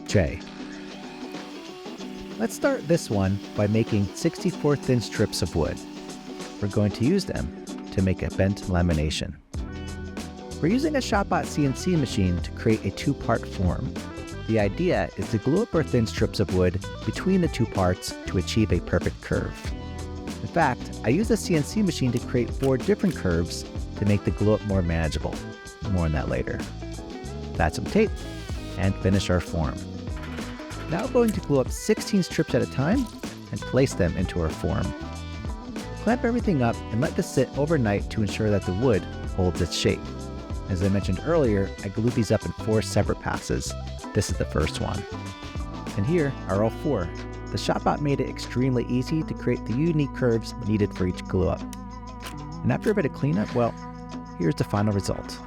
J. Let's start this one by making 64 thin strips of wood. We're going to use them to make a bent lamination. We're using a ShopBot CNC machine to create a two-part form. The idea is to glue up our thin strips of wood between the two parts to achieve a perfect curve. In fact, I used a CNC machine to create 4 different curves to make the glue up more manageable. More on that later. Add some tape and finish our form. Now we're going to glue up 16 strips at a time and place them into our form. Clamp everything up and let this sit overnight to ensure that the wood holds its shape. As I mentioned earlier, I glued these up in 4 separate passes. This is the first one. And here are all 4. The ShopBot made it extremely easy to create the unique curves needed for each glue up. And after a bit of cleanup, well, here's the final result.